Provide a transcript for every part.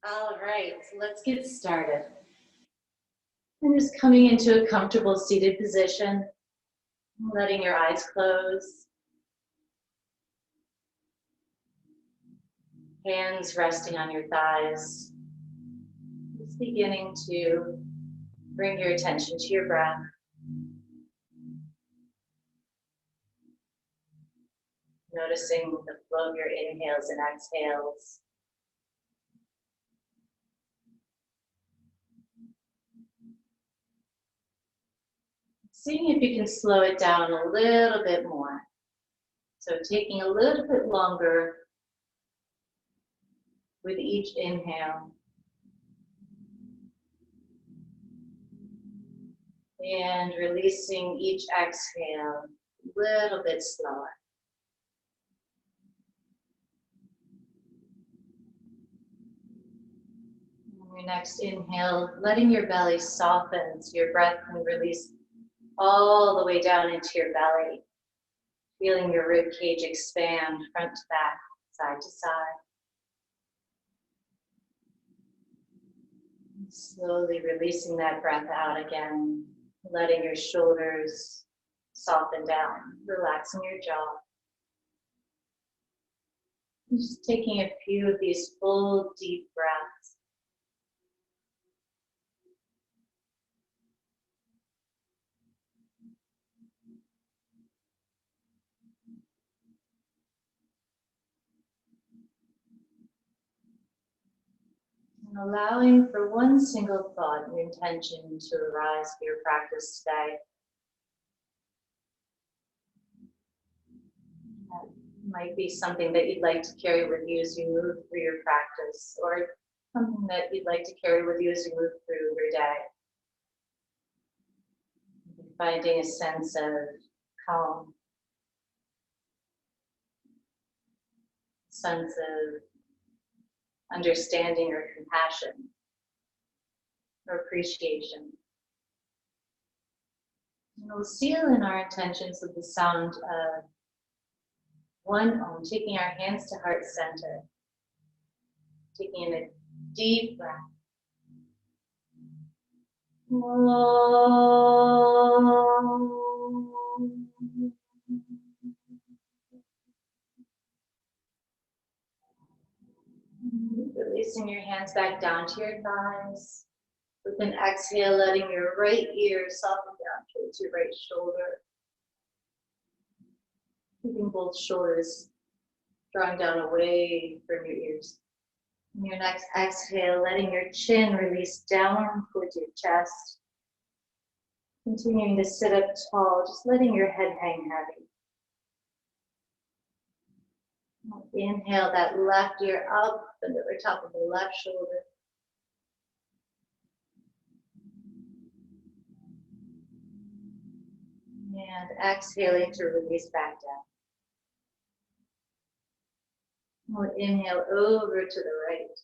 All right, so let's get started. And just coming into a comfortable seated position, letting your eyes close, hands resting on your thighs. Just beginning to bring your attention to your breath. Noticing the flow of your inhales and exhales. Seeing if you can slow it down a little bit more. So taking a little bit longer with each inhale. And releasing each exhale a little bit slower. On your next inhale, letting your belly soften so your breath can release all the way down into your belly. Feeling your rib cage expand front to back, side to side. Slowly releasing that breath out again, letting your shoulders soften down, relaxing your jaw. And just taking a few of these full, deep breaths. And allowing for one single thought and intention to arise for your practice today. That might be something that you'd like to carry with you as you move through your practice, or something that you'd like to carry with you as you move through your day. Finding a sense of calm, sense of understanding or compassion or appreciation. And we'll seal in our intentions with the sound of one Om, taking our hands to heart center, taking in a deep breath. Releasing your hands back down to your thighs. With an exhale, letting your right ear soften down towards your right shoulder. Keeping both shoulders drawing down away from your ears. And your next exhale, letting your chin release down towards your chest. Continuing to sit up tall, just letting your head hang heavy. Inhale that left ear up and the top of the left shoulder. And exhaling to release back down. We'll inhale over to the right.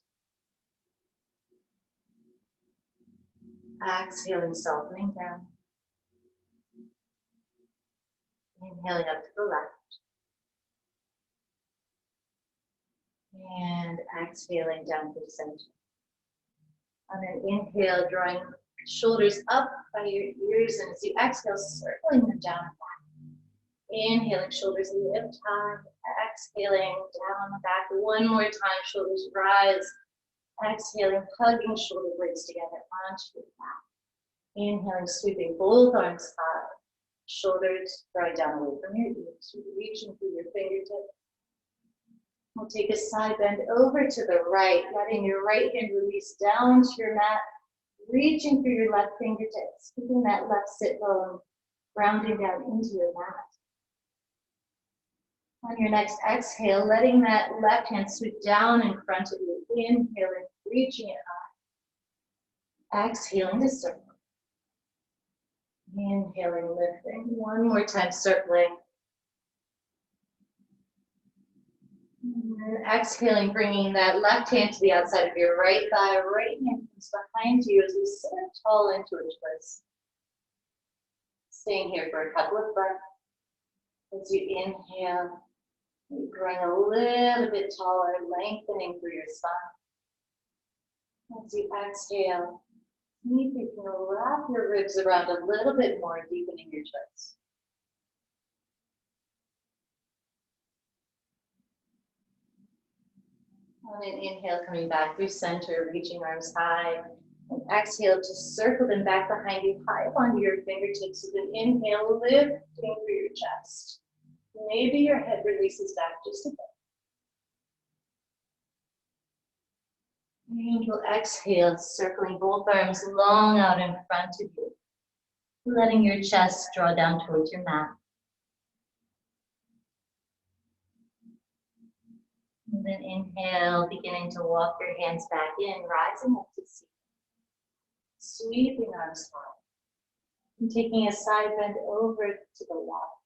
Exhaling, softening down. Inhaling up to the left. And exhaling down to the center. On an inhale, drawing shoulders up by your ears, and as you exhale, circling them down and back. Inhaling, shoulders lift high. Exhaling, down and back. One more time, shoulders rise. Exhaling, hugging shoulder blades together onto your back. Inhaling, sweeping both arms high. Shoulders drawing down away from your ears. Reaching through your fingertips. We'll take a side bend over to the right, letting your right hand release down to your mat, reaching through your left fingertips, keeping that left sit bone grounding down into your mat. On your next exhale, letting that left hand sweep down in front of you. Inhaling, reaching it high. Exhaling to circle. Inhaling, lifting. One more time, circling. And exhaling, bringing that left hand to the outside of your right thigh. Right hand comes behind you as you sit up tall into a twist. Staying here for a couple of breaths. As you inhale, you're growing a little bit taller, lengthening through your spine. As you exhale, see if you can wrap your ribs around a little bit more, deepening your twist. On an inhale, coming back through center, reaching arms high. And exhale to circle them back behind you, high up onto your fingertips. With an inhale, lifting through your chest. Maybe your head releases back just a bit. And you'll exhale, circling both arms long out in front of you, letting your chest draw down towards your mat. And then inhale, beginning to walk your hands back in, rising up to seat. Sweeping arms high. And taking a side bend over to the left.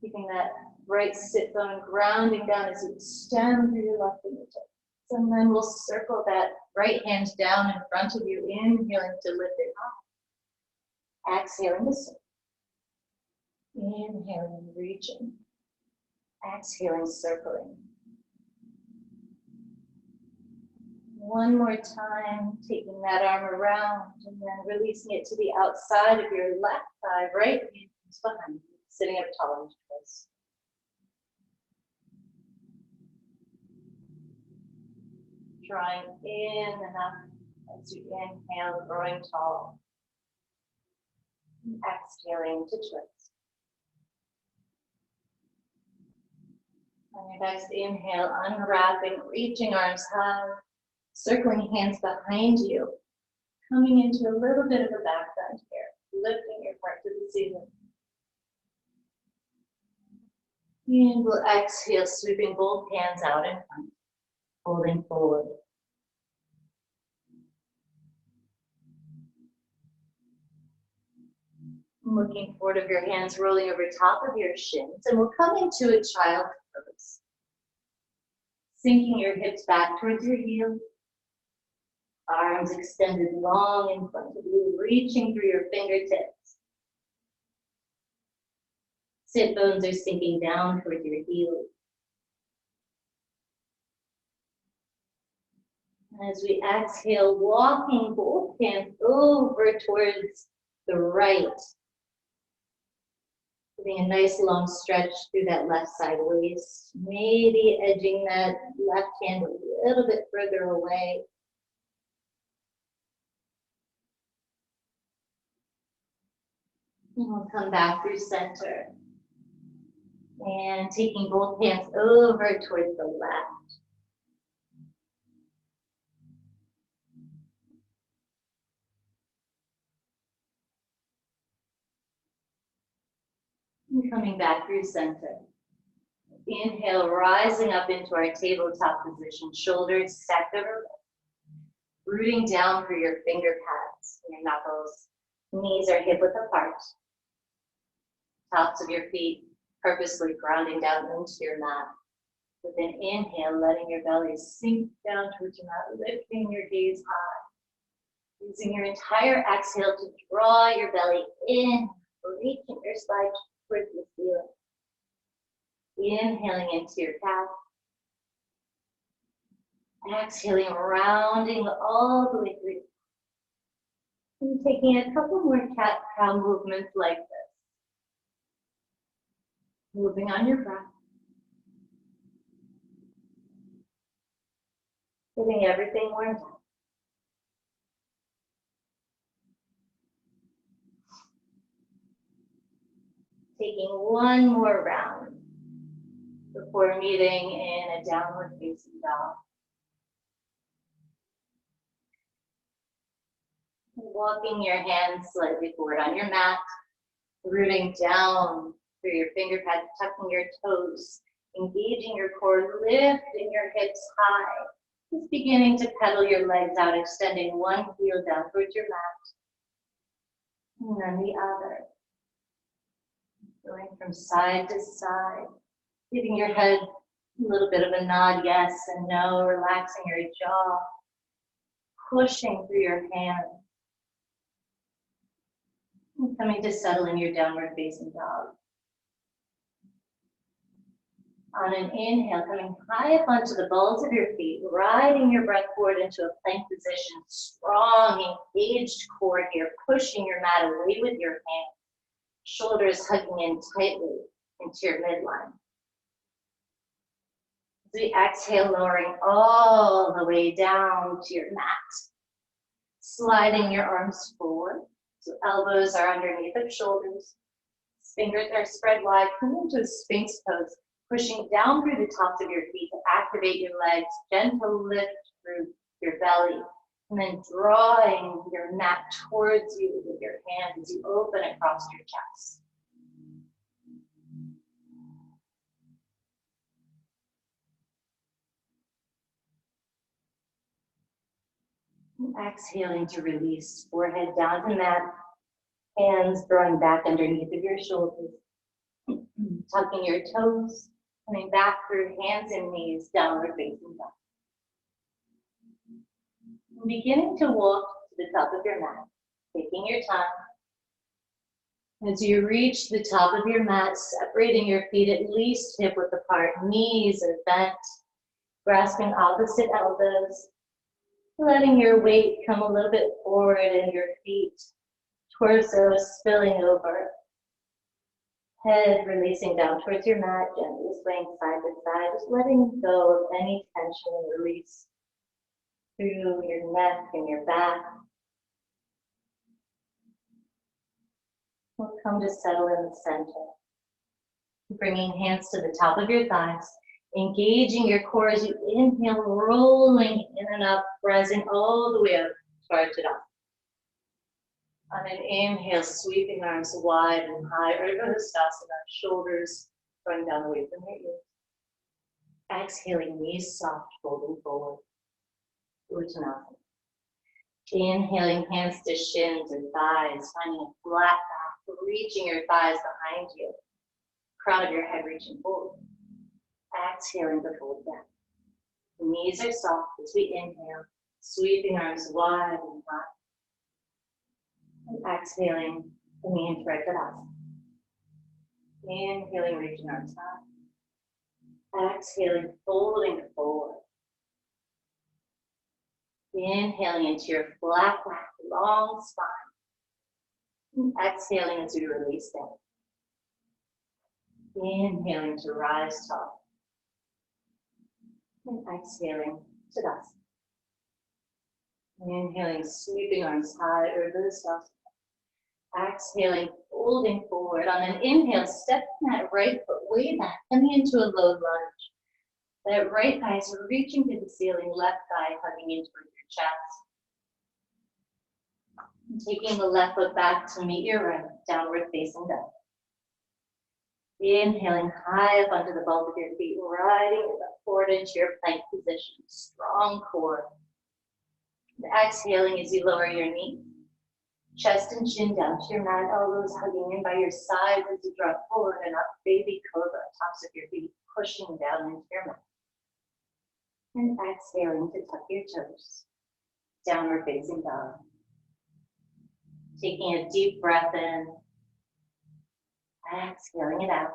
Keeping that right sit bone grounding down as you extend through your left fingertips. And then we'll circle that right hand down in front of you, inhaling to lift it up. Exhaling to circle. Inhaling, reaching. Exhaling, circling. One more time, taking that arm around and then releasing it to the outside of your left thigh, right hand is behind you, sitting up tall into twist. Drawing in and up as you inhale, growing tall. And exhaling to twist. On your next inhale, unwrapping, reaching arms high, circling hands behind you, coming into a little bit of a back bend here, lifting your heart to the ceiling. And we'll exhale, sweeping both hands out in front, folding forward. Looking forward of your hands rolling over top of your shins, and we'll come into a child pose. Sinking your hips back towards your heels. Arms extended long in front of you, reaching through your fingertips. Sit bones are sinking down towards your heels. As we exhale, walking both hands over towards the right. Giving a nice long stretch through that left side waist. Maybe edging that left hand a little bit further away. And we'll come back through center. And taking both hands over towards the left. And coming back through center. Inhale, rising up into our tabletop position, shoulders stacked over, rooting down through your finger pads, your knuckles. Knees are hip width apart. Tops of your feet purposely grounding down into your mat. With an inhale, letting your belly sink down towards your mat, lifting your gaze high. Using your entire exhale to draw your belly in, reaching your side towards the ceiling. Inhaling into your calf. Exhaling, rounding all the way through. And taking a couple more cat-cow movements like this. Moving on your breath. Getting everything warmed up. Taking one more round before meeting in a downward facing dog. Walking your hands slightly forward on your mat, rooting down through your finger pads, tucking your toes, engaging your core, lifting your hips high. Just beginning to pedal your legs out, extending one heel down towards your mat, and then the other. Going from side to side, giving your head a little bit of a nod, yes and no, relaxing your jaw, pushing through your hands. And coming to settle in your downward facing dog. On an inhale, coming high up onto the balls of your feet, riding your breath forward into a plank position, strong, engaged core here, pushing your mat away with your hands, shoulders hugging in tightly into your midline. As we exhale, lowering all the way down to your mat, sliding your arms forward, so elbows are underneath of shoulders, fingers are spread wide, come into a Sphinx pose, pushing down through the tops of your feet to activate your legs, gentle lift through your belly, and then drawing your mat towards you with your hands as you open across your chest. And exhaling to release, forehead down to mat, hands drawing back underneath of your shoulders, tucking your toes, coming back through hands and knees, downward facing dog. And beginning to walk to the top of your mat, taking your time. As you reach the top of your mat, separating your feet at least hip width apart, knees are bent, grasping opposite elbows, letting your weight come a little bit forward and your feet, torso spilling over. Head releasing down towards your mat, gently swaying side to side, just letting go of any tension and release through your neck and your back. We'll come to settle in the center. Bringing hands to the top of your thighs, engaging your core as you inhale, rolling in and up, rising all the way up to Ardha. On an inhale, sweeping arms wide and high, Urdhva Hastasana, shoulders going down away from your ears. Exhaling, knees soft, folding forward. Uttanasana. Inhaling, hands to shins and thighs, finding a flat back, reaching your thighs behind you. Crown of your head reaching forward. Exhaling to fold down. Knees are soft as we inhale, sweeping arms wide and high. And exhaling, coming into Ardha. Inhaling, reaching arms high. Exhaling, folding forward. Inhaling into your flat back, long spine. And exhaling as you release down. Inhaling to rise tall. And exhaling, Tadasana. Inhaling, sweeping arms high, Urdhva Hastasana. Exhaling, folding forward. On an inhale, stepping that right foot way back, coming into a low lunge. That right thigh is reaching to the ceiling, left thigh hugging into your chest. Taking the left foot back to meet your right, downward facing dog. Inhaling high up onto the balls of your feet, riding forward into your plank position, strong core. And exhaling as you lower your knee. Chest and chin down to your mat, elbows hugging in by your sides as you drop forward and up, baby cobra, tops of your feet pushing down into your mat. And exhaling to tuck your toes, downward facing dog. Taking a deep breath in, exhaling it out.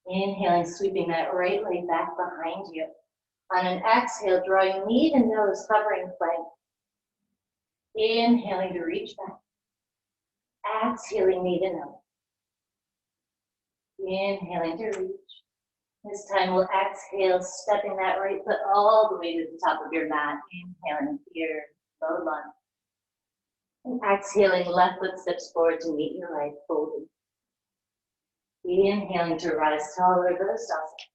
Inhaling, sweeping that right leg back behind you. On an exhale, drawing knee to nose, covering plank. Inhaling to reach back. Exhaling, knee to nose. Inhaling to reach. This time we'll exhale, stepping that right foot all the way to the top of your mat. Inhaling here, low lunge. And exhaling, left foot steps forward to meet your right, folded. Inhaling to rise taller, Urdhva Hastasana.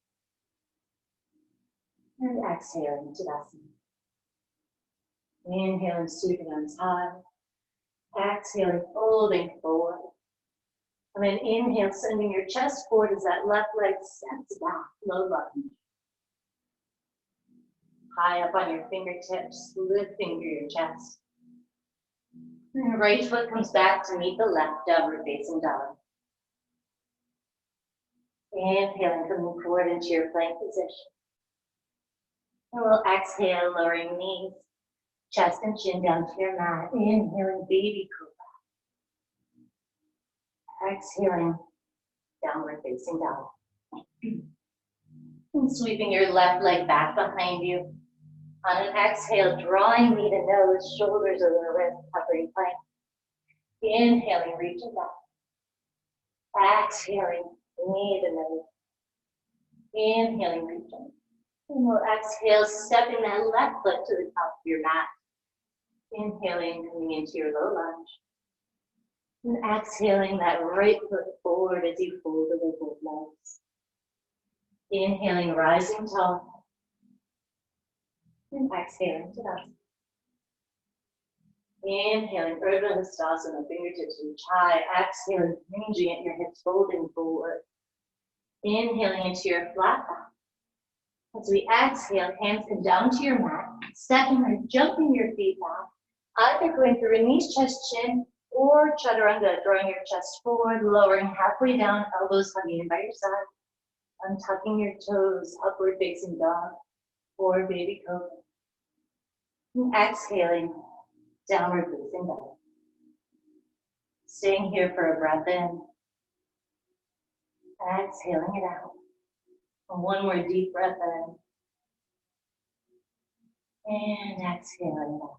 And exhaling, Tadasana. Inhaling, sweeping arms high. Exhaling, folding forward. And then inhale, sending your chest forward as that left leg steps back, low lunge. High up on your fingertips, lifting through your chest. And the right foot comes back to meet the left, downward facing dog. Inhaling, coming forward into your plank position. And we'll exhale, lowering knees, chest and chin down to your mat. Inhaling, baby cobra. Exhaling, downward facing dog. And sweeping your left leg back behind you. On an exhale, drawing knee to nose, shoulders over the wrist, covering plank. Inhaling, reaching back. Exhaling, knee to nose. Inhaling, reaching. And we'll exhale, stepping that left foot to the top of your mat. Inhaling, coming into your low lunge. And exhaling that right foot forward as you fold over both legs. Inhaling, rising tall. And exhaling to that. Inhaling, Urdhva Hastasana, fingertips reach high. Exhaling, hinging at your hips, folding forward. Inhaling into your flat back. As we exhale, hands come down to your mat, stepping or jumping your feet back, either going through a knees, chest, chin, or chaturanga, drawing your chest forward, lowering halfway down, elbows hugging in by your side, untucking your toes, upward facing dog, or baby cobra. And exhaling, downward facing dog. Staying here for a breath in, exhaling it out. And one more deep breath in. And exhaling out.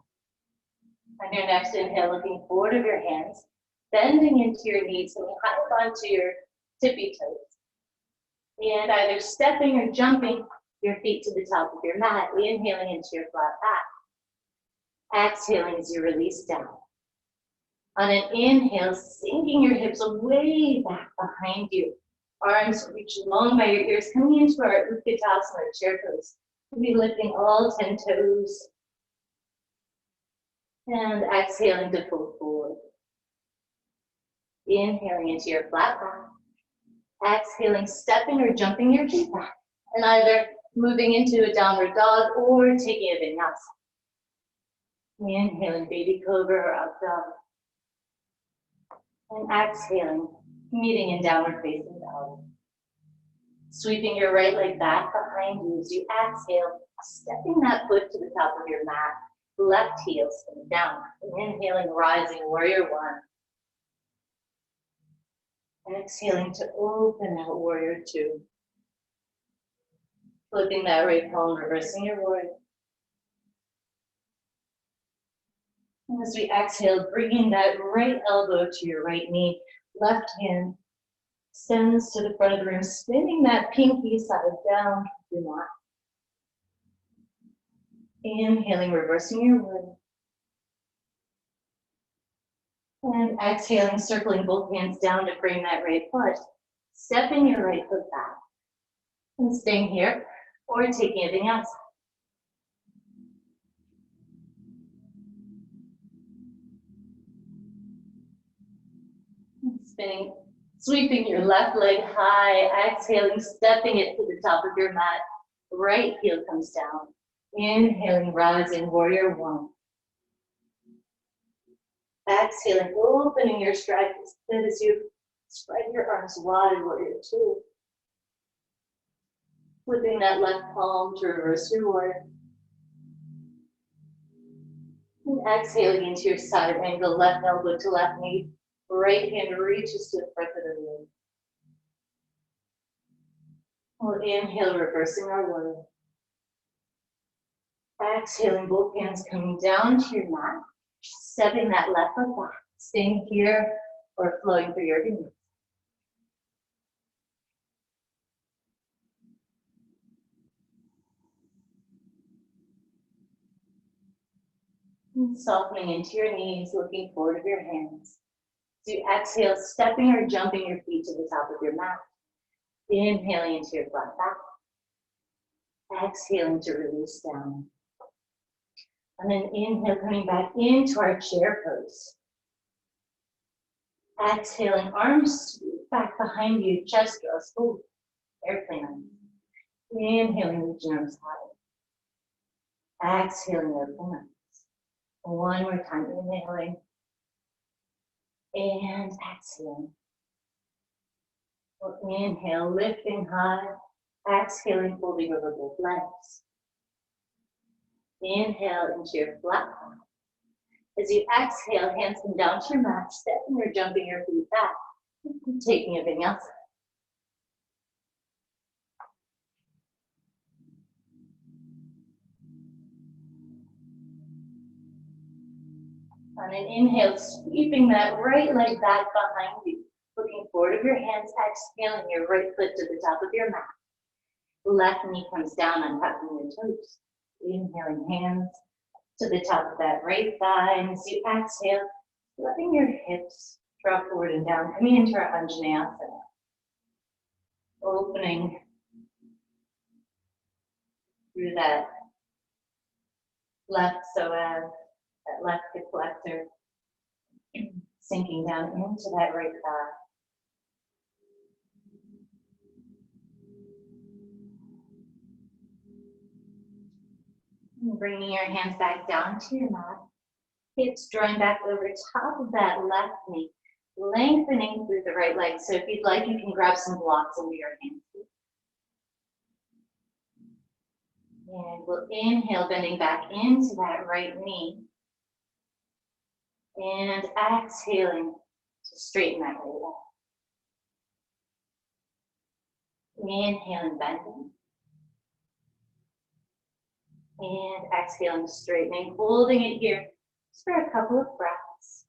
On your next inhale, looking forward of your hands, bending into your knees, and high onto your tippy toes. And either stepping or jumping your feet to the top of your mat, inhaling into your flat back. Exhaling as you release down. On an inhale, sinking your hips way back behind you. Arms reach long by your ears, coming into our Utkatasana, chair pose. We'll be lifting all 10 toes. And exhaling to fold forward. Inhaling into your flat back. Exhaling, stepping or jumping your feet back. And either moving into a downward dog or taking a vinyasa. Inhaling, baby cobra or up dog. And exhaling, meeting in downward facing dog. Sweeping your right leg back behind you as you exhale, stepping that foot to the top of your mat. Left heel sitting down. Inhaling, rising, warrior one. Exhaling to open out, warrior two. Flipping that right palm, reversing your warrior. And as we exhale, bringing that right elbow to your right knee, left hand extends to the front of the room, spinning that pinky side down to your mat. Inhaling, reversing your warrior. And exhaling, circling both hands down to frame that right foot. Stepping your right foot back. And staying here, or taking a vinyasa. Spinning, sweeping your left leg high, exhaling, stepping it to the top of your mat. Right heel comes down. Inhaling, rising, warrior one. Exhaling, opening your stride as you spread your arms wide, warrior two. Flipping that left palm to reverse your warrior. And exhaling into your side angle, left elbow to left knee. Right hand reaches to the front of the room. We'll inhale, reversing our warrior. Exhaling, both hands coming down to your mat. Stepping that left foot back. Staying here or flowing through your knees. And softening into your knees, looking forward of your hands. So you exhale, stepping or jumping your feet to the top of your mat. Inhaling into your flat back. Exhaling to release down. And then inhale, coming back into our chair pose. Exhaling, arms sweep back behind you, chest draws forward. Airplane. Inhaling, reaching arms high. Exhaling, open arms. One more time, inhaling. And exhaling. We'll inhale, lifting high. Exhaling, folding over both legs. Inhale into your flat back. As you exhale, hands come down to your mat, stepping or jumping your feet back. Taking a vinyasa. On an inhale, sweeping that right leg back behind you. Looking forward of your hands, exhaling your right foot to the top of your mat. Left knee comes down, untucking your toes. Inhaling hands to the top of that right thigh. And as you exhale, letting your hips drop forward and down, coming into our Anjaneyasana. Opening through that left psoas, that left hip flexor, sinking down into that right thigh. And bringing your hands back down to your mat. Hips drawing back over top of that left knee, lengthening through the right leg. So if you'd like, you can grab some blocks under your hands. And we'll inhale, bending back into that right knee. And exhaling to straighten that right leg. Inhaling, bending. And exhaling, straightening, holding it here just for a couple of breaths.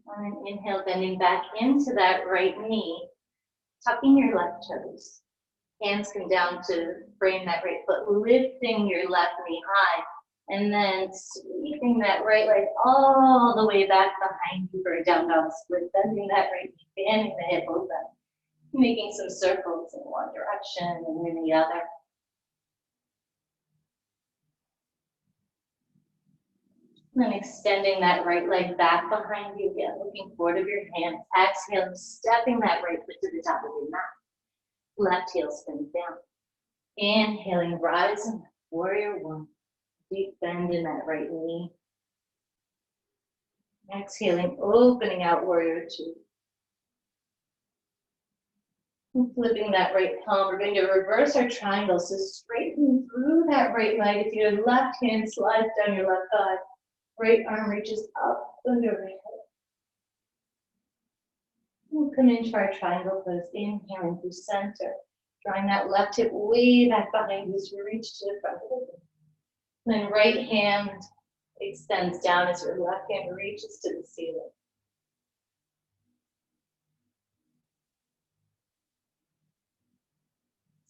On an inhale, bending back into that right knee, tucking your left toes. Hands come down to frame that right foot, lifting your left knee high, and then sweeping that right leg all the way back behind you for a down dog split, bending that right knee, fanning the hip open, making some circles in one direction and in the other. And then extending that right leg back behind you again, looking forward of your hands. Exhaling, stepping that right foot to the top of your mat. Left heel spins down. Inhaling, rising, warrior one. Deep bend in that right knee. Exhaling, opening out, warrior two. And flipping that right palm. We're going to reverse our triangle. So straighten through that right leg. As your left hand slides down your left thigh. Right arm reaches up under right hip. We'll come into our triangle pose, inhaling through center. Drawing that left hip way back behind you as you reach to the front of the hip. Then right hand extends down as your left hand reaches to the ceiling.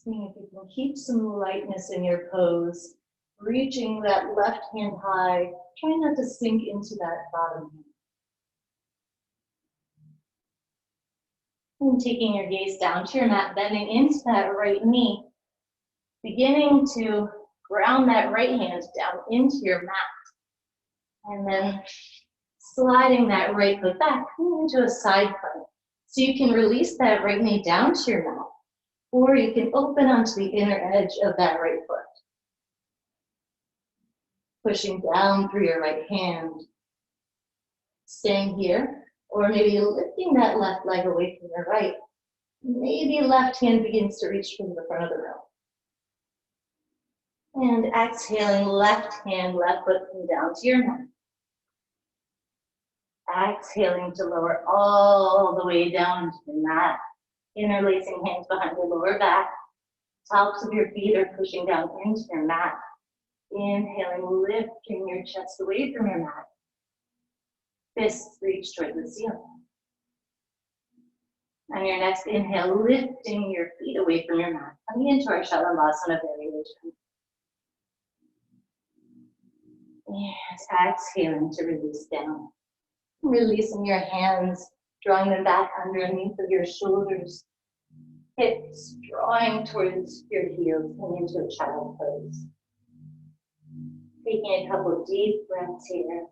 Seeing if you can keep some lightness in your pose. Reaching that left hand high. Try not to sink into that bottom hand. And taking your gaze down to your mat, bending into that right knee. Beginning to ground that right hand down into your mat. And then sliding that right foot back into a side plank. So you can release that right knee down to your mat. Or you can open onto the inner edge of that right foot. Pushing down through your right hand. Staying here. Or maybe lifting that left leg away from your right. Maybe left hand begins to reach from the front of the room. And exhaling, left hand, left foot come down to your mat. Exhaling to lower all the way down to the mat. Interlacing hands behind your lower back. Tops of your feet are pushing down into your mat. Inhaling, lifting your chest away from your mat. Fists reach toward the ceiling. On your next inhale, lifting your feet away from your mat. Coming into our Shalabhasana variation. And exhaling to release down. Releasing your hands, drawing them back underneath of your shoulders. Hips drawing towards your heels, coming into a child pose. Taking a couple of deep breaths here.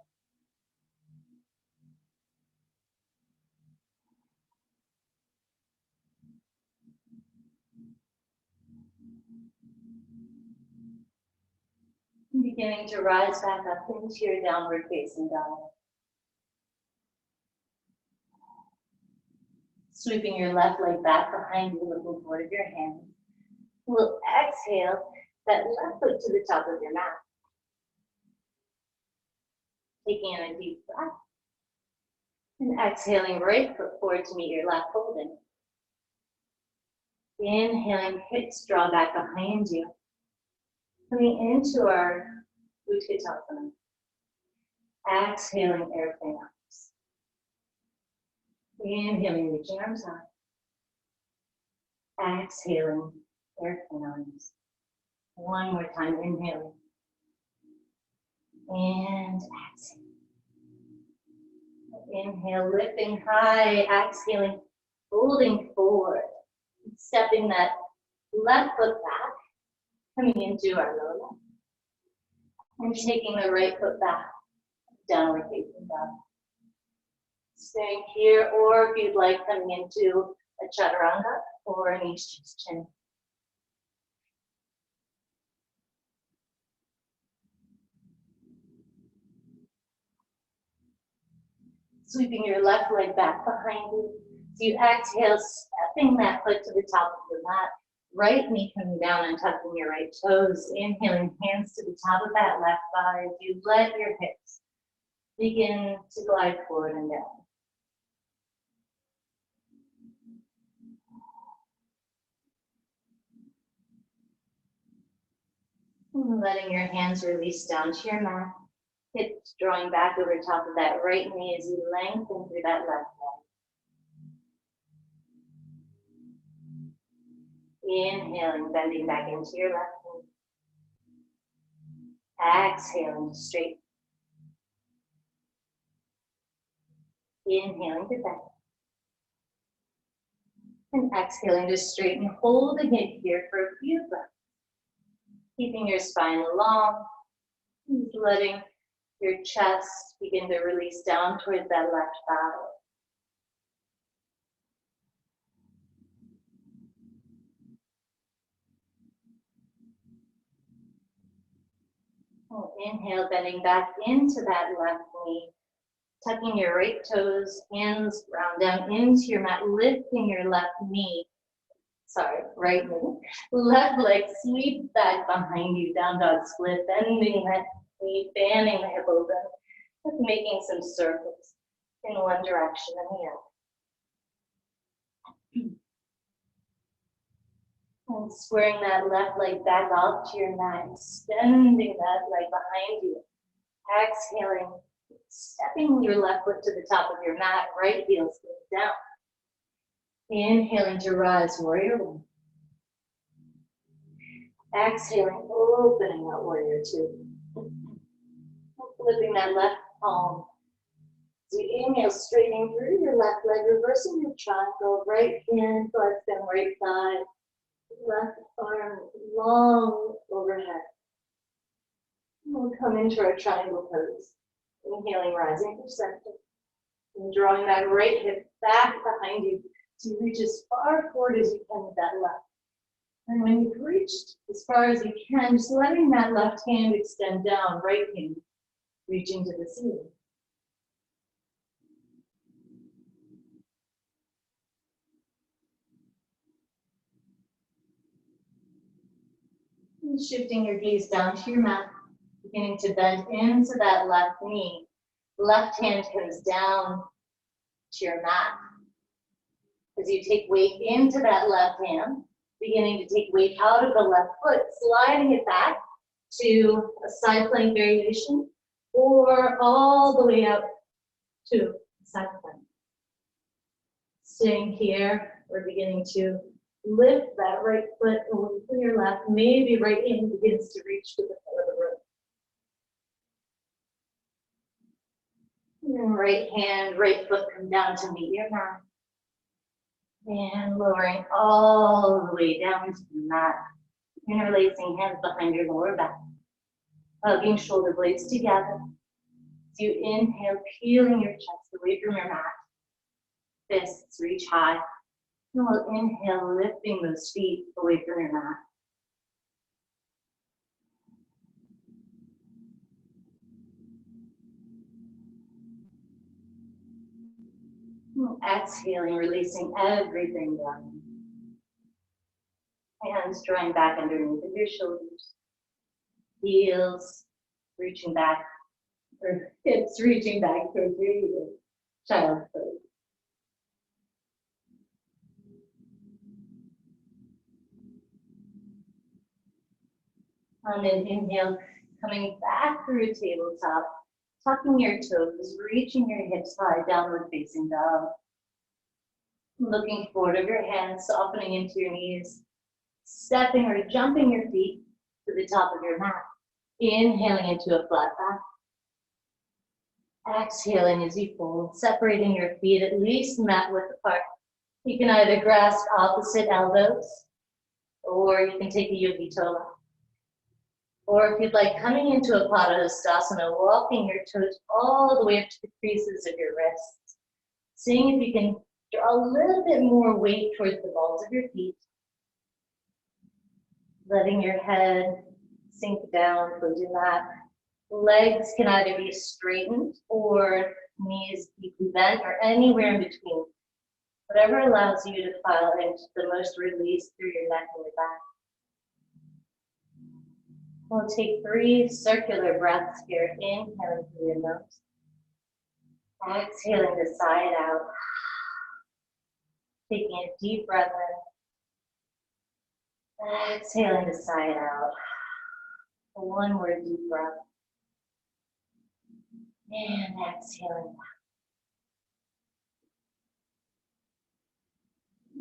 Beginning to rise back up into your downward facing dog. Sweeping your left leg back behind you, looking forward of your hands. We'll exhale that left foot to the top of your mat. Taking in a deep breath. And exhaling, right foot forward to meet your left, holding. Inhaling, hips draw back behind you. Coming into our Utkatasana. Exhaling, airplane arms. Inhaling, reaching arms out. Exhaling, airplane arms. One more time, inhaling. And exhale. Inhale, lifting high, exhaling, folding forward. Stepping that left foot back, coming into our low lunge. And taking the right foot back, downward facing dog. Staying here, or if you'd like, coming into a chaturanga or an east chin. Sweeping your left leg back behind you. So you exhale, stepping that foot to the top of your mat. Right knee coming down and tucking your right toes. Inhaling, hands to the top of that left thigh. You let your hips begin to glide forward and down. And letting your hands release down to your mat. Hips drawing back over top of that right knee as you lengthen through that left leg. Inhaling, bending back into your left knee. Exhaling, straight. Inhaling to bend. And exhaling to straighten, holding it here for a few breaths. Keeping your spine long, letting your chest begin to release down towards that left thigh. Inhale, bending back into that left knee. Tucking your right toes, hands round down into your mat, lifting your left knee. Right knee. Left leg sweep back behind you, down dog split, bending that knee, fanning the hip open, making some circles in one direction and the other. And squaring that left leg back off to your mat, extending that leg behind you. Exhaling, stepping your left foot to the top of your mat, right heel stays down. Inhaling to rise, warrior one. Exhaling, opening out, warrior two. Flipping that left palm. So you inhale, straightening through your left leg, reversing your triangle, right hand, flex down, right thigh. Left arm long overhead. We'll come into our triangle pose. Inhaling, rising for center. And drawing that right hip back behind you so you reach as far forward as you can with that left. And when you've reached as far as you can, just letting that left hand extend down, right hand reaching to the ceiling. And shifting your gaze down to your mat, beginning to bend into that left knee. Left hand comes down to your mat. As you take weight into that left hand, beginning to take weight out of the left foot, sliding it back to a side plank variation, or all the way up to side plank. Staying here, we're beginning to lift that right foot away from your left. Maybe right hand begins to reach to the foot of the room. And right hand, right foot come down to meet your mat. And lowering all the way down to the mat. Interlacing hands behind your lower back. Hugging shoulder blades together. As you inhale, peeling your chest away from your mat. Fists reach high. And we'll inhale, lifting those feet away from your mat. Exhaling, releasing everything down. Hands drawing back underneath of your shoulders. Heels reaching back, or hips reaching back towards your ears. Child's pose. On an inhale, coming back through tabletop, tucking your toes, reaching your hips high, downward facing dog. Looking forward of your hands, softening into your knees, stepping or jumping your feet to the top of your mat. Inhaling into a flat back. Exhaling as you fold, separating your feet at least mat width apart. You can either grasp opposite elbows, or you can take a Yogi Tola. Or if you'd like, coming into a Padahastasana, walking your toes all the way up to the creases of your wrists. Seeing if you can draw a little bit more weight towards the balls of your feet. Letting your head sink down towards your mat. Legs can either be straightened or knees deeply bent or anywhere in between. Whatever allows you to file into the most release through your neck and your back. We'll take 3 circular breaths here, inhaling through your nose. Exhaling the side out. Taking a deep breath in. Exhaling the side out. One more deep breath. And exhaling back.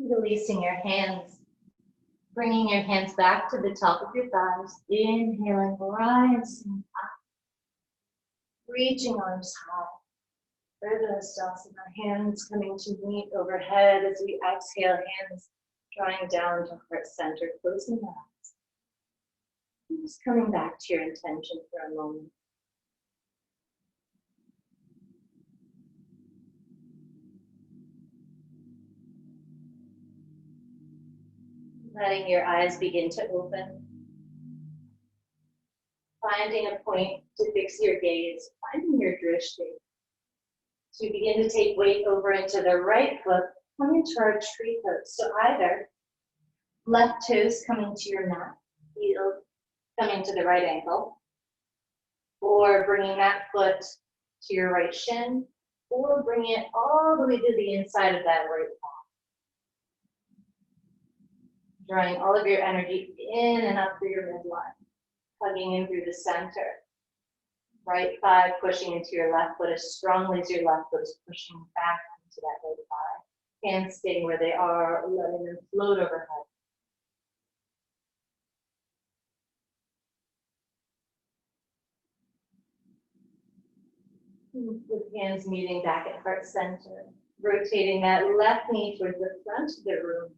Releasing your hands. Bringing your hands back to the top of your thighs. Inhaling, rising up. Reaching arms high. Urdhva hands coming to meet overhead as we exhale, hands drawing down to heart center, closing the eyes. Just coming back to your intention for a moment. Letting your eyes begin to open. Finding a point to fix your gaze, finding your drishti. So we begin to take weight over into the right foot, coming to our tree pose. So either left toes coming to your mat, heel coming to the right ankle, or bringing that foot to your right shin, or bringing it all the way to the inside of that right palm. Drawing all of your energy in and up through your midline, hugging in through the center. Right thigh pushing into your left foot as strongly as your left foot is pushing back into that right thigh. Hands staying where they are, letting them float overhead. With hands meeting back at heart center. Rotating that left knee towards the front of the room.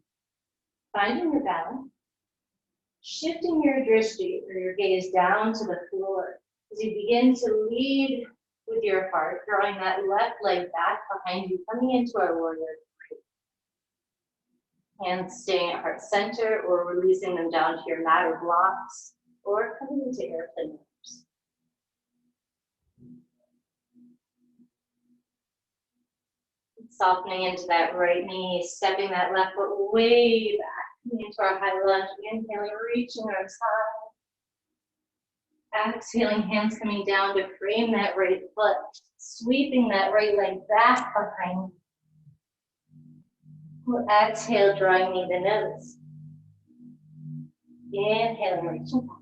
Finding your balance. Shifting your drishti or your gaze down to the floor. As you begin to lead with your heart, drawing that left leg back behind you, coming into our warrior three. Hands staying at heart center or releasing them down to your mat or blocks, or coming into airplane manners. Softening into that right knee, stepping that left foot way back into our high lunge. Inhaling, reaching arms high. Exhaling, hands coming down to frame that right foot, sweeping that right leg back behind. We'll exhale, drawing knee to nose. Inhaling, reaching back.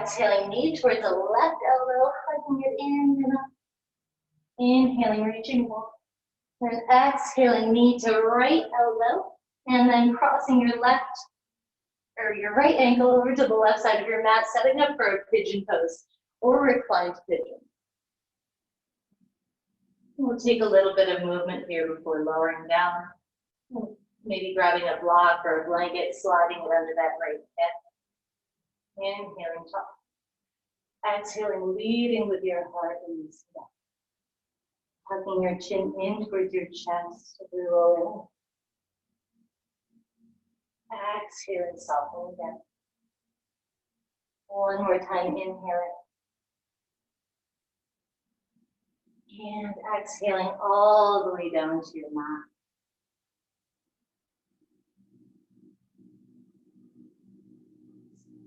Exhaling, knee towards the left elbow, hugging it in and up. Inhaling, reaching back. Then exhaling, knee to right elbow, and then crossing your left or your right ankle over to the left side of your mat, setting up for a pigeon pose or reclined pigeon. We'll take a little bit of movement here before lowering down. Maybe grabbing a block or a blanket, sliding it under that right hip. Inhaling top. Exhaling, leading with your heart and step. Tucking your chin in towards your chest as we roll in. Exhaling, softening down. One more time, inhale it. And exhaling all the way down to your mat.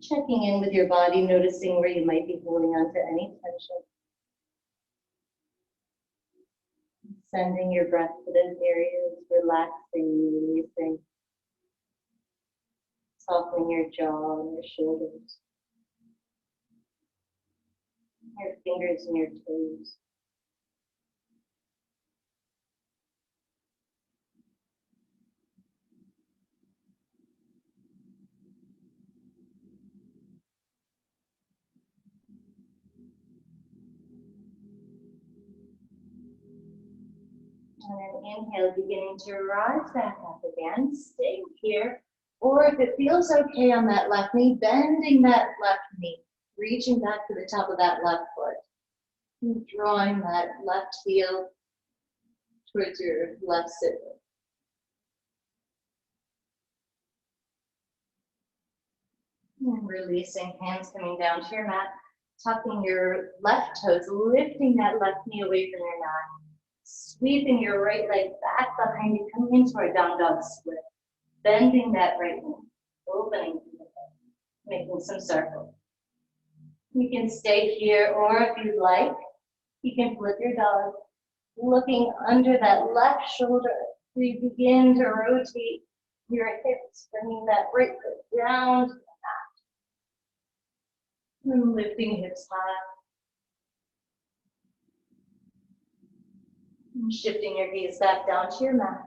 Checking in with your body, noticing where you might be holding on to any tension. Sending your breath to those areas, relaxing, releasing, softening your jaw and your shoulders, your fingers and your toes. And then inhale, beginning to rise back up again, staying here. Or if it feels okay on that left knee, bending that left knee, reaching back to the top of that left foot, and drawing that left heel towards your left sit. And releasing, hands coming down to your mat, tucking your left toes, lifting that left knee away from your knee. Sweeping your right leg back behind you, coming into our down dog split. Bending that right knee, opening, making some circles. You can stay here, or if you'd like, you can flip your dog, looking under that left shoulder. We begin to rotate your hips, bringing that right foot down to the mat. And lifting hips high. And shifting your gaze back down to your mat.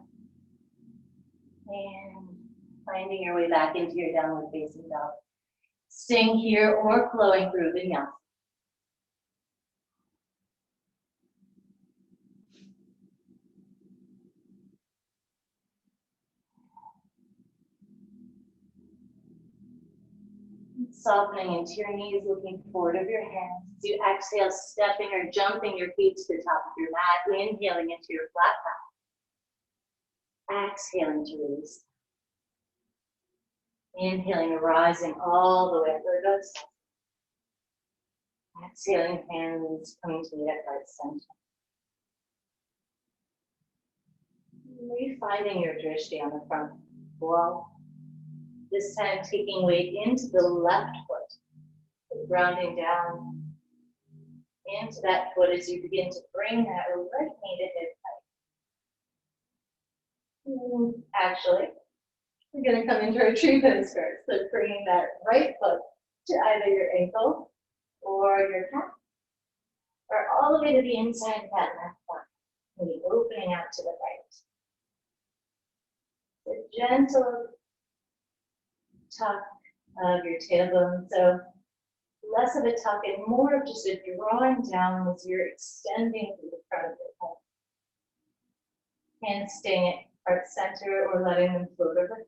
And finding your way back into your downward facing dog. Staying here or flowing through vinyasa. Softening into your knees, looking forward of your hands. As you exhale, stepping or jumping your feet to the top of your mat, inhaling into your flat back. Exhaling to release. Inhaling, rising all the way up to the side. Exhaling, hands coming to meet at heart center. Refinding your drishti on the front wall. This time taking weight into the left foot, grounding down into that foot as you begin to bring that right knee to hip height. Actually, we're going to come into our tree pose first. So bringing that right foot to either your ankle or your calf, or all the way to the inside of that left thigh, maybe opening out to the right. A gentle tuck of your tailbone, so less of a tuck and more of just a drawing down as you're extending to the front of your head. Hands staying at heart center or letting them float over.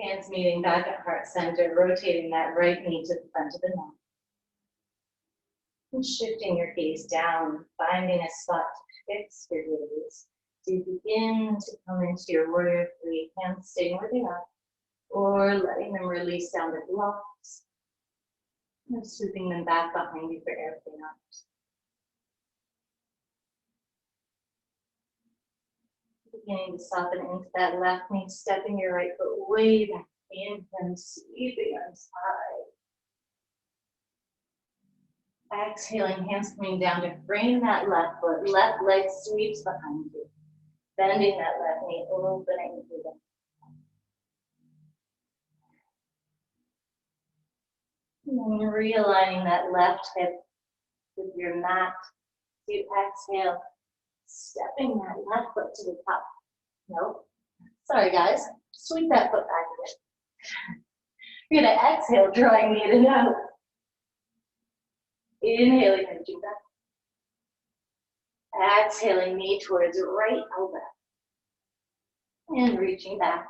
Hands meeting back at heart center, rotating that right knee to the front of the mat. And shifting your gaze down, finding a spot to fix your gaze. So you begin to come into your warrior three, hands staying where they are, or letting them release down the blocks, and swooping them back behind you for airplane arms. Beginning to soften into that left knee, stepping your right foot way back, inhale, sweeping arms high. Exhaling, hands coming down to frame that left foot, left leg sweeps behind you. Bending that left knee, opening through the and realigning that left hip with your mat. You exhale, stepping that left foot to the top. Nope. Sorry, guys. Sweep that foot back a bit. You're going to exhale, drawing knee to nose. Inhaling, reaching back. Exhaling, knee towards right elbow. And reaching back.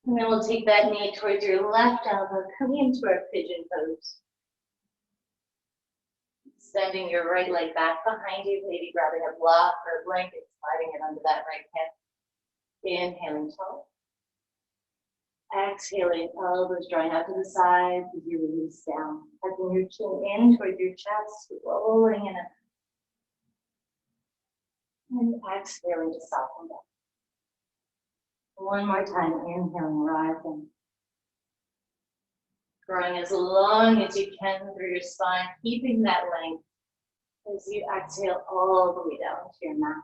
And then we'll take that knee towards your left elbow, coming into our pigeon pose. Extending your right leg back behind you, maybe grabbing a block or a blanket, sliding it under that right hip. Inhaling tall. Exhaling, elbows drawing out to the sides as you release down. Tucking your chin in towards your chest, rolling in it. And exhaling to soften down. One more time, inhaling, rising. growing as long as you can through your spine, keeping that length as you exhale all the way down to your mat.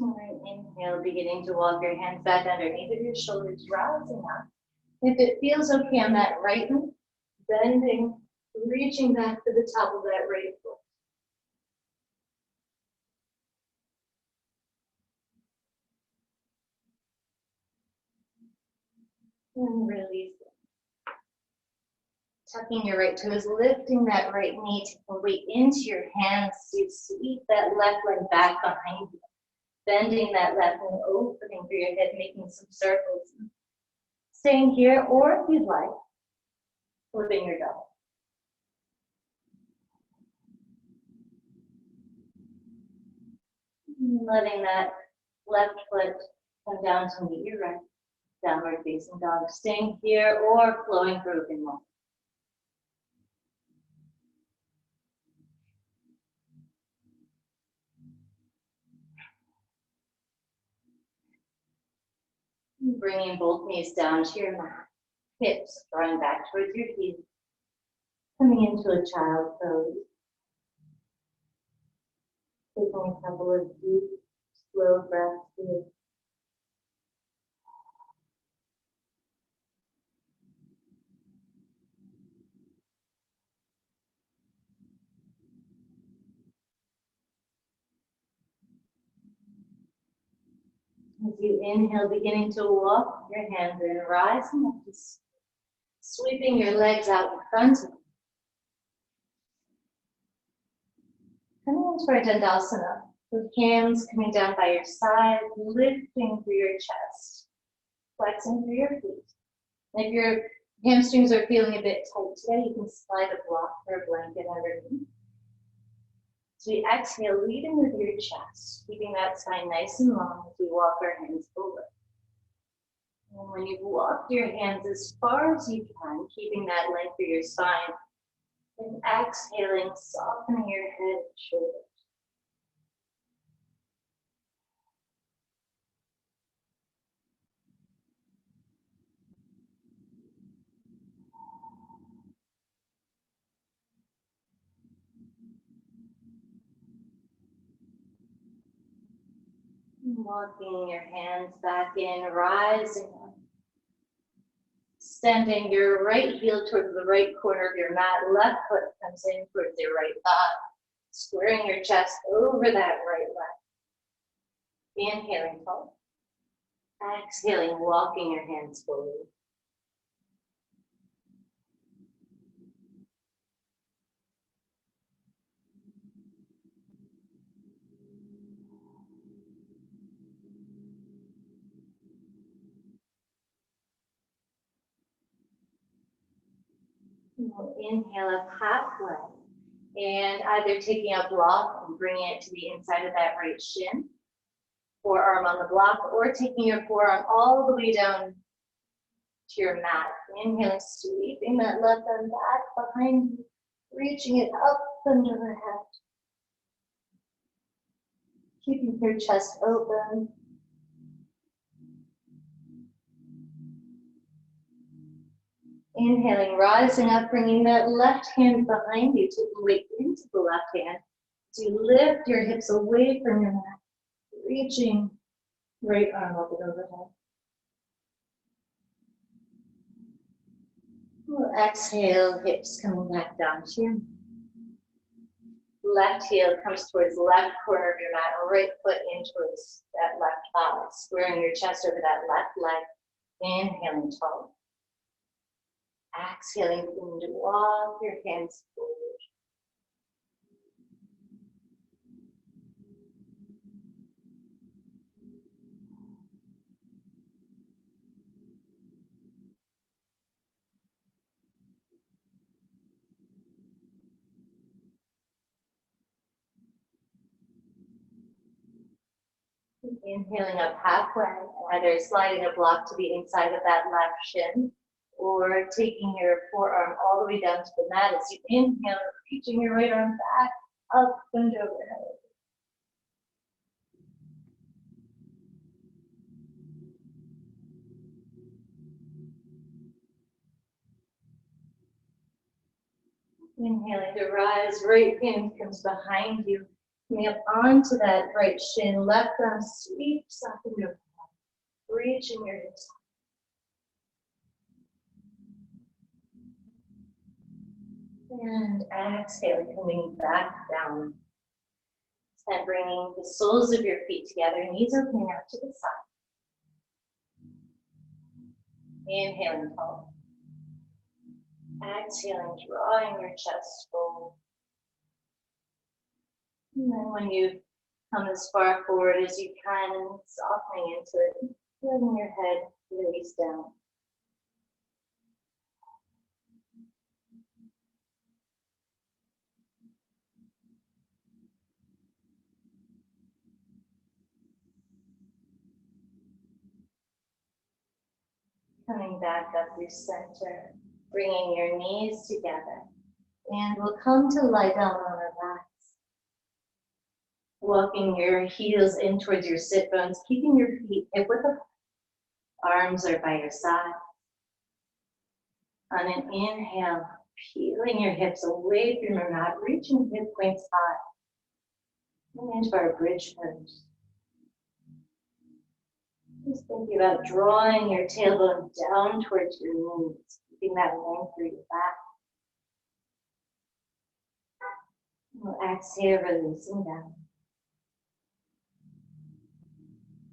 All right, inhale, beginning to walk your hands back underneath of your shoulders, rising up. If it feels okay on that right knee, bending, reaching back to the top of that right foot. And release it. Tucking your right toes, lifting that right knee, taking weight into your hands. You sweep that left leg back behind you. Bending that left knee, opening through your head, making some circles. Staying here, or if you'd like, flipping your dog. Letting that left foot come down to meet your right. Downward facing dog. Staying here or flowing through open mouth. Bringing both knees down to your mat. Hips drawing back towards your feet. Coming into a child pose. Taking a couple of deep, slow breaths here. As you inhale, beginning to walk your hands in, rising up, just sweeping your legs out in front of you. Coming into our Dandasana, with hands coming down by your side, lifting through your chest, flexing through your feet. And if your hamstrings are feeling a bit tight today, you can slide a block or a blanket underneath. So we exhale, leading with your chest, keeping that spine nice and long as we walk our hands over. And when you've walked your hands as far as you can, keeping that length through your spine, and exhaling, softening your head and shoulders. Walking your hands back in, rising up. Extending your right heel towards the right corner of your mat. Left foot comes in towards your right thigh. Squaring your chest over that right leg. Inhaling tall. Exhaling, walking your hands forward. We'll inhale up halfway. And either taking a block and bringing it to the inside of that right shin, forearm on the block, or taking your forearm all the way down to your mat. Inhaling, sweeping that left arm back behind you, reaching it up under the head. Keeping your chest open. Inhaling, rising up, bringing that left hand behind you, taking weight into the left hand. So you lift your hips away from your mat, reaching right arm up and overhead. We'll exhale, hips coming back down to your left heel comes towards the left corner of your mat, right foot in towards that left thigh, squaring your chest over that left leg. Inhaling tall. Exhaling, begin to walk your hands forward. Inhaling up halfway, either sliding a block to the inside of that left shin or taking your forearm all the way down to the mat as you inhale, reaching your right arm back, up and overhead. Inhaling to rise, right hand comes behind you, coming up onto that right shin, left arm sweeps up into overhead, reaching your hips. And exhaling, coming back down. And bringing the soles of your feet together, knees opening out to the side. Inhaling, tall. Exhaling, drawing your chest forward. And then when you come as far forward as you can, softening into it, letting your head release down. Coming back up through center, bringing your knees together. And we'll come to lie down on our backs. Walking your heels in towards your sit bones, keeping your feet hip width apart. Arms are by your side. On an inhale, peeling your hips away from your mat, reaching hip points high. And into our bridge pose. Just thinking about drawing your tailbone down towards your knees, keeping that length through your back. We'll exhale, releasing down.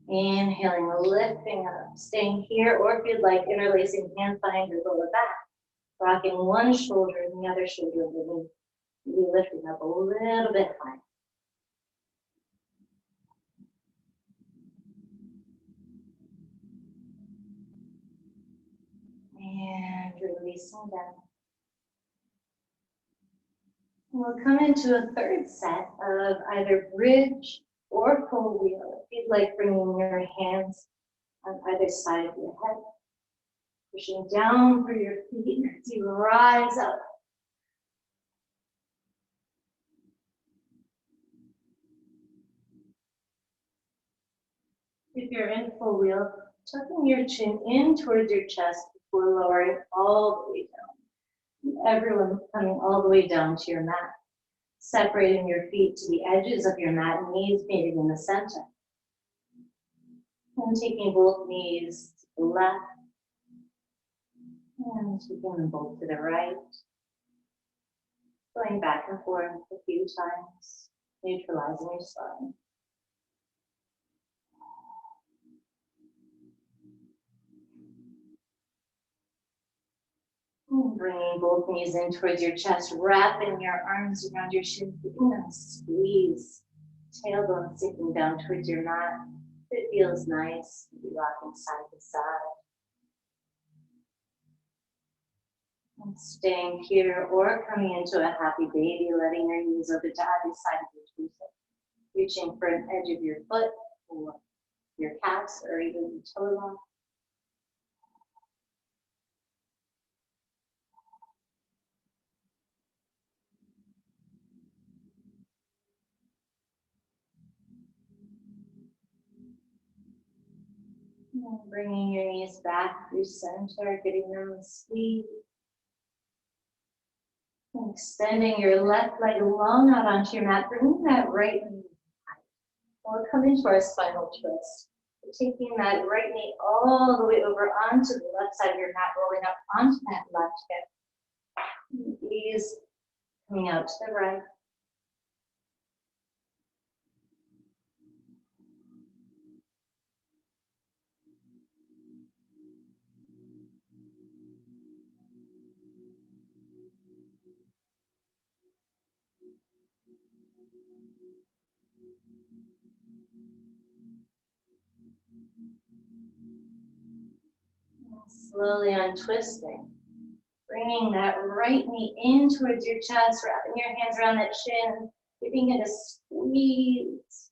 Inhaling, lifting up, staying here, or if you'd like, interlacing hands behind your lower back, rocking one shoulder and the other shoulder underneath. Maybe lifting up a little bit higher. And releasing down. We'll come into a third set of either bridge or full wheel. If you'd like, bringing your hands on either side of your head. Pushing down through your feet as you rise up. If you're in full wheel, tucking your chin in towards your chest before lowering all the way down. Everyone coming all the way down to your mat. Separating your feet to the edges of your mat, knees meeting in the center. And taking both knees to the left. And taking them both to the right. Going back and forth a few times, neutralizing your spine. And bringing both knees in towards your chest, wrapping your arms around your shins, feeling them squeeze. Tailbone sinking down towards your mat. It feels nice to be rocking side to side. And staying here or coming into a happy baby, letting your knees over to either side of your torso. Reaching for an edge of your foot or your calves or even your toe line. And bringing your knees back through center, getting them squeezed. And extending your left leg long out onto your mat, bringing that right knee high. We'll come into our spinal twist. We're taking that right knee all the way over onto the left side of your mat, rolling up onto that left hip. Knees coming out to the right. Slowly untwisting, bringing that right knee in towards your chest, wrapping your hands around that shin, giving it a squeeze.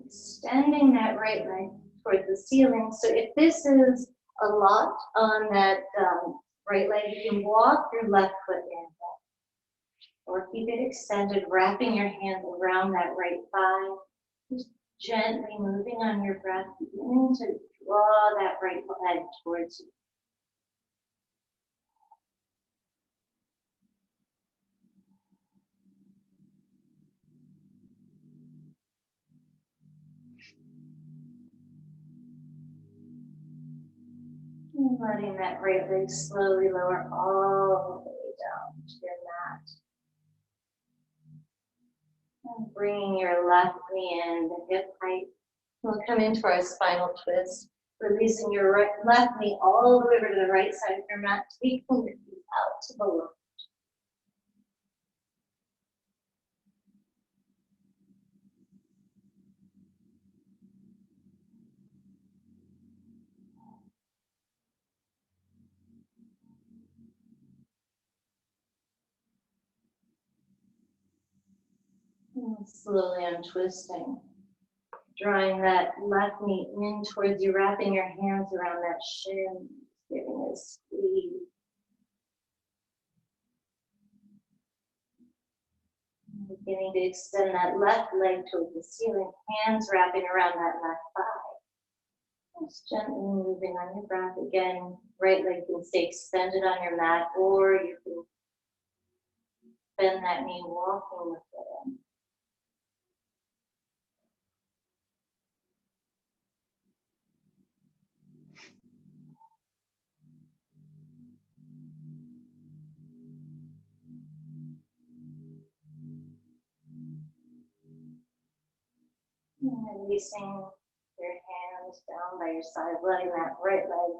Extending that right leg towards the ceiling. So if this is a lot on that right leg, you can walk your left foot in. Or keep it extended, wrapping your hands around that right thigh. Just gently moving on your breath, beginning to draw that right leg towards you. And letting that right leg slowly lower all the way down to your mat. And bringing your left knee in, the hip height. We'll come into our spinal twist, releasing your left knee all the way over to the right side of your mat, taking your feet out to the left. And slowly untwisting. Drawing that left knee in towards you, wrapping your hands around that shin, giving a squeeze. Beginning to extend that left leg towards the ceiling, hands wrapping around that left thigh. Just gently moving on your breath. Again, right leg can stay extended on your mat, or you can bend that knee, walking the foot in. And releasing your hands down by your side, letting that right leg,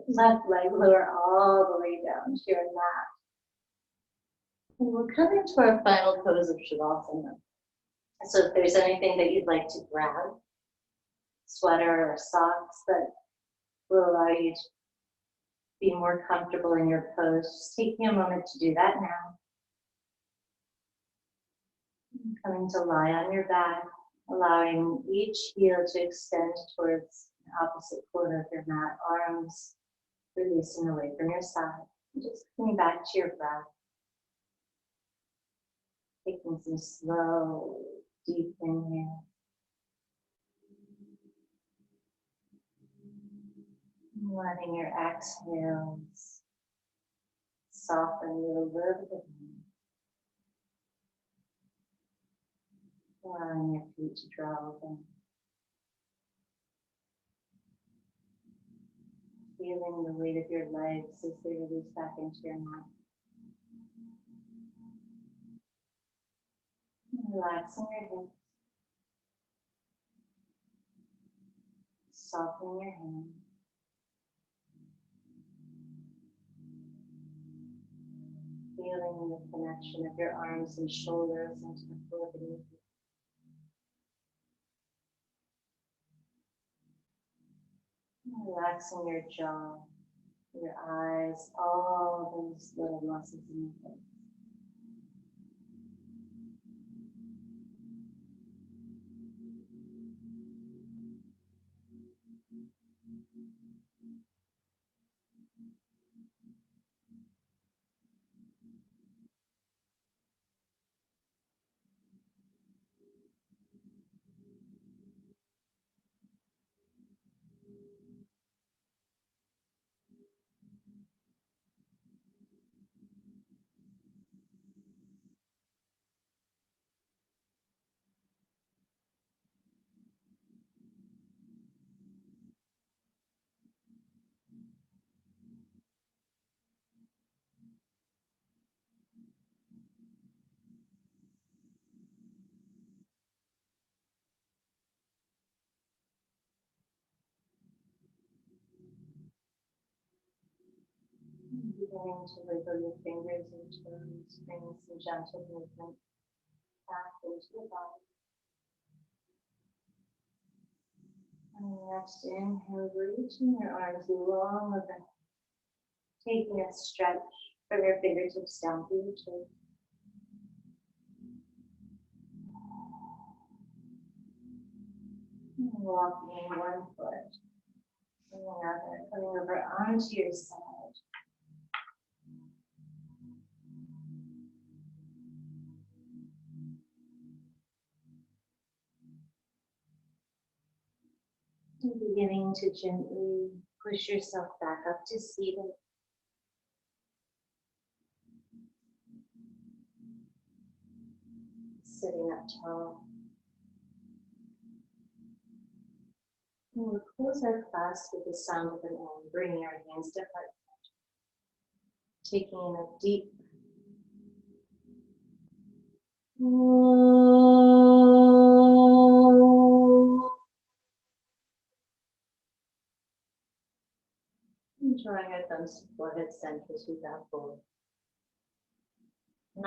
left leg lower all the way down to your mat. And we'll come into our final pose of Shavasana. So if there's anything that you'd like to grab, sweater or socks that will allow you to be more comfortable in your pose, just taking a moment to do that now. Coming to lie on your back, allowing each heel to extend towards the opposite corner of your mat, arms releasing away from your side. And just coming back to your breath. Taking some slow, deep inhale. Letting your exhales soften you a little bit more. Allowing your feet to draw open. Feeling the weight of your legs as they release back into your mat. Relaxing your hips. Softening your hands. Feeling the connection of your arms and shoulders into the floor beneath you. Relaxing your jaw, your eyes, all those little muscles in your face. Beginning to wiggle your fingers and toes, bring some gentle movement back into your body. And next inhale, reaching your arms long open, taking a stretch from your fingertips down through your toes. Walking one foot, another, coming over onto your side. And beginning to gently push yourself back up to seated. Sitting up tall. And we'll close our class with the sound of an Om, bringing our hands to heart. Taking in a deep and drawing our thumbs to forehead center as we bow forward.